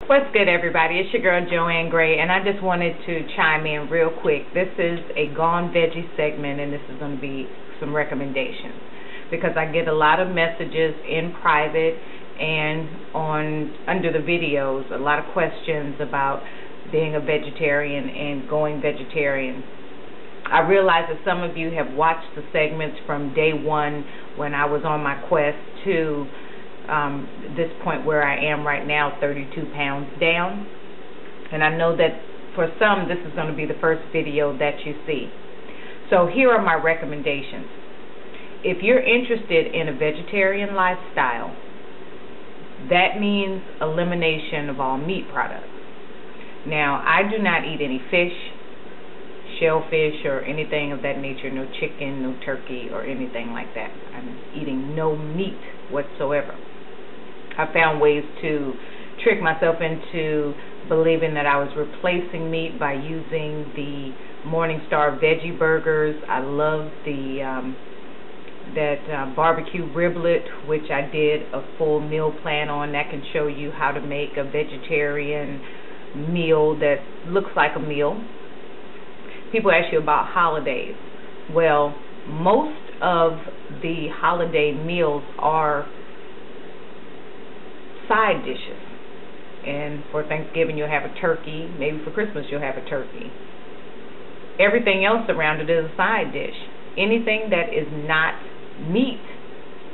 What's good, everybody? It's your girl JoAnnGray, and I just wanted to chime in real quick. This is a Gone Veggie segment, and this is going to be some recommendations because I get a lot of messages in private and under the videos, a lot of questions about being a vegetarian and going vegetarian. I realize that some of you have watched the segments from day one when I was on my quest to this point where I am right now, 32 pounds down. And I know that for some this is going to be the first video that you see. So here are my recommendations. If you're interested in a vegetarian lifestyle, that means elimination of all meat products. Now, I do not eat any fish, shellfish, or anything of that nature, no chicken, no turkey, or anything like that. I'm eating no meat whatsoever. I found ways to trick myself into believing that I was replacing meat by using the Morningstar Veggie burgers. I love the barbecue riblet, which I did a full meal plan on. That can show you how to make a vegetarian meal that looks like a meal. People ask you about holidays. Well, most of the holiday meals are side dishes. And for Thanksgiving you'll have a turkey. Maybe for Christmas you'll have a turkey. Everything else around it is a side dish. Anything that is not meat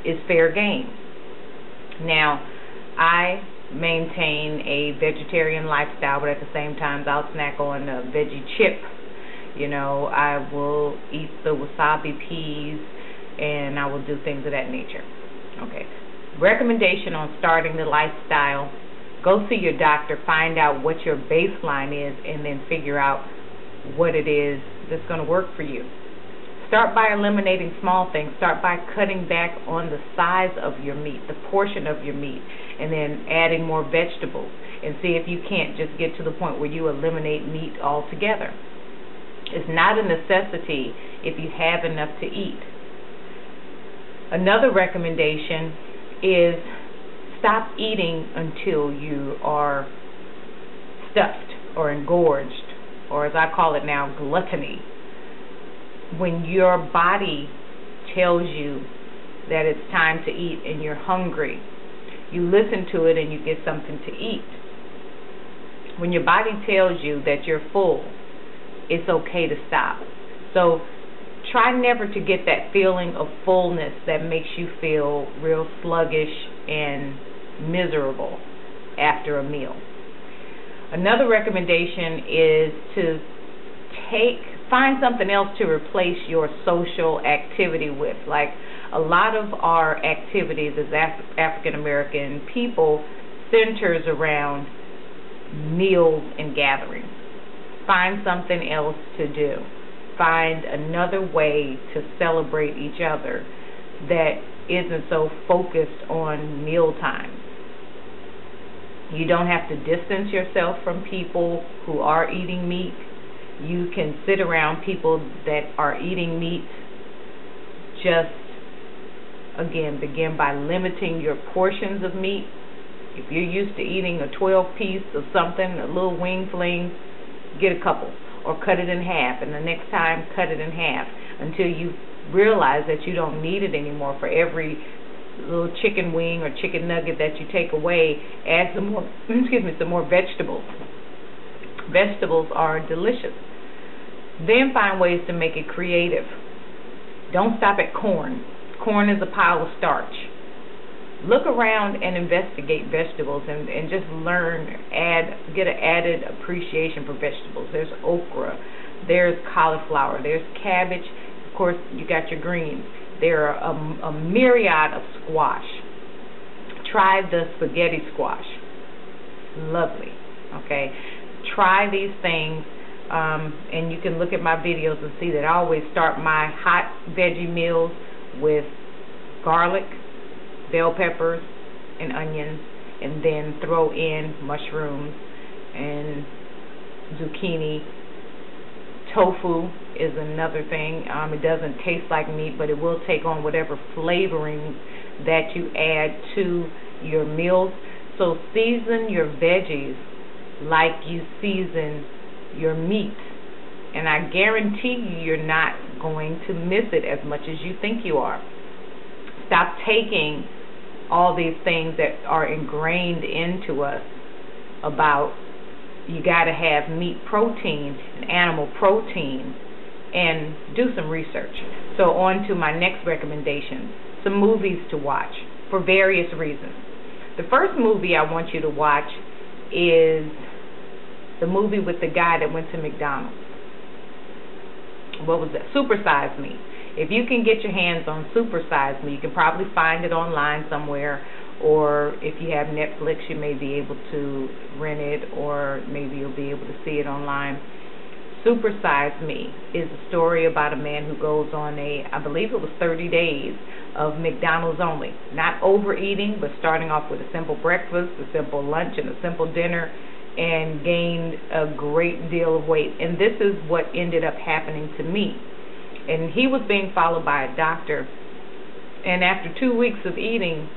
is fair game. Now, I maintain a vegetarian lifestyle, but at the same time I'll snack on a veggie chip. You know, I will eat the wasabi peas, and I will do things of that nature. Okay. Recommendation on starting the lifestyle: go see your doctor, find out what your baseline is, and then figure out what it is that's going to work for you. Start by eliminating small things. Start by cutting back on the size of your meat, the portion of your meat, and then adding more vegetables, and see if you can't just get to the point where you eliminate meat altogether. It's not a necessity if you have enough to eat. Another recommendation is stop eating until you are stuffed or engorged, or as I call it now, gluttony. When your body tells you that it's time to eat and you're hungry, you listen to it and you get something to eat. When your body tells you that you're full, it's okay to stop. So try never to get that feeling of fullness that makes you feel real sluggish and miserable after a meal. Another recommendation is to find something else to replace your social activity with. Like, a lot of our activities as African American people centers around meals and gatherings. Find something else to do. Find another way to celebrate each other that isn't so focused on meal times. You don't have to distance yourself from people who are eating meat. You can sit around people that are eating meat. Just, again, begin by limiting your portions of meat. If you're used to eating a 12-piece of something, a little wing fling, get a couple, or cut it in half, and the next time cut it in half until you realize that you don't need it anymore. For every little chicken wing or chicken nugget that you take away, add some more some more vegetables. Vegetables are delicious. Then find ways to make it creative. Don't stop at corn. Corn is a pile of starch. Look around and investigate vegetables and just learn, get an added appreciation for vegetables. There's okra, there's cauliflower, there's cabbage, of course you got your greens. There are a myriad of squash. Try the spaghetti squash. Lovely. Okay. Try these things, and you can look at my videos and see that I always start my hot veggie meals with garlic, bell peppers, and onions, and then throw in mushrooms and zucchini. Tofu is another thing. It doesn't taste like meat, but it will take on whatever flavoring that you add to your meals. So season your veggies like you season your meat. And I guarantee you're not going to miss it as much as you think you are. Stop taking all these things that are ingrained into us about you got to have meat protein and animal protein, and do some research. So on to my next recommendation, some movies to watch for various reasons. The first movie I want you to watch is the movie with the guy that went to McDonald's. What was that? Supersize Me. If you can get your hands on Supersize Me, you can probably find it online somewhere, or if you have Netflix, you may be able to rent it, or maybe you'll be able to see it online. Supersize Me is a story about a man who goes on I believe it was 30 days of McDonald's only. Not overeating, but starting off with a simple breakfast, a simple lunch, and a simple dinner, and gained a great deal of weight. And this is what ended up happening to me. And he was being followed by a doctor, and after 2 weeks of eating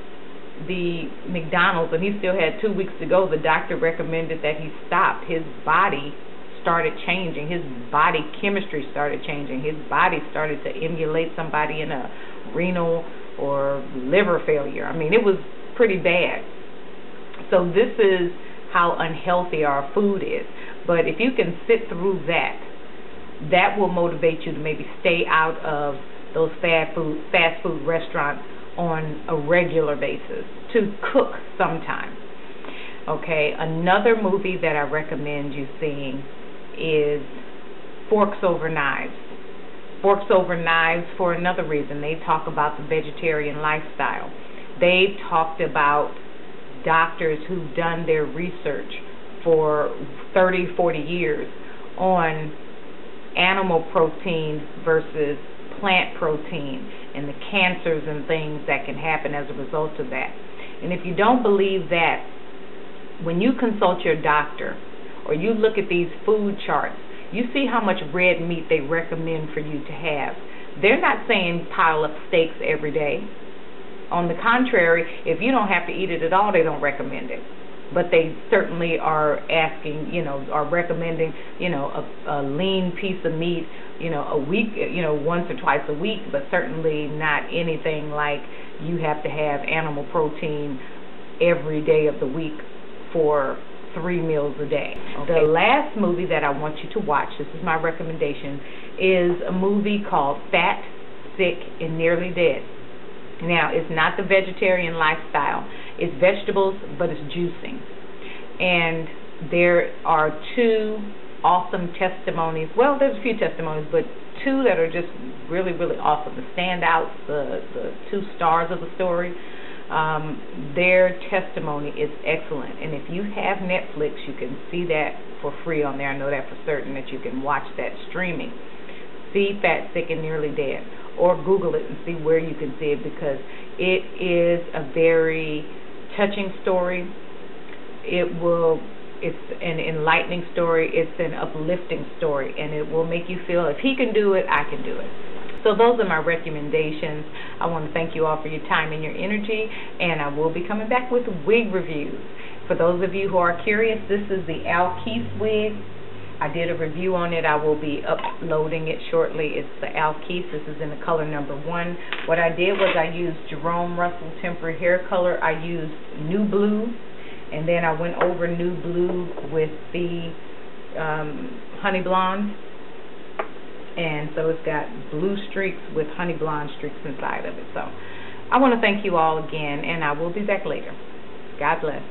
the McDonald's, and he still had 2 weeks to go, the doctor recommended that he stop. His body started changing. His body chemistry started changing. His body started to emulate somebody in a renal or liver failure. I mean, it was pretty bad. So this is how unhealthy our food is. But if you can sit through that, that will motivate you to maybe stay out of those fast food restaurants on a regular basis, to cook sometime. Okay, another movie that I recommend you seeing is Forks Over Knives. Forks Over Knives for another reason. They talk about the vegetarian lifestyle. They've talked about doctors who've done their research for 30, 40 years on animal protein versus plant protein and the cancers and things that can happen as a result of that. And if you don't believe that, when you consult your doctor or you look at these food charts, you see how much red meat they recommend for you to have. They're not saying pile up steaks every day. On the contrary, if you don't have to eat it at all, they don't recommend it. But they certainly are asking, are recommending, a lean piece of meat, a week, once or twice a week, but certainly not anything like you have to have animal protein every day of the week for 3 meals a day. Okay. The last movie that I want you to watch, this is my recommendation, is a movie called Fat, Sick, and Nearly Dead. Now, it's not the vegetarian lifestyle. It's vegetables, but it's juicing. And there are 2 awesome testimonies. Well, there's a few testimonies, but 2 that are just really, really awesome. The standouts, the 2 stars of the story, their testimony is excellent. And if you have Netflix, you can see that for free on there. I know that for certain, that you can watch that streaming. See Fat, Sick, and Nearly Dead. Or Google it and see where you can see it, because it is a very touching story. It's an enlightening story. It's an uplifting story, and it will make you feel, if he can do it, I can do it. So those are my recommendations. I want to thank you all for your time and your energy, and I will be coming back with wig reviews. For those of you who are curious, this is the Al Keith wig. I did a review on it. I will be uploading it shortly. It's the Al Keith. This is in the color number 1. What I did was I used Jerome Russell Temporary Hair Color. I used New Blue, and then I went over New Blue with the Honey Blonde. And so it's got blue streaks with honey blonde streaks inside of it. So I want to thank you all again, and I will be back later. God bless.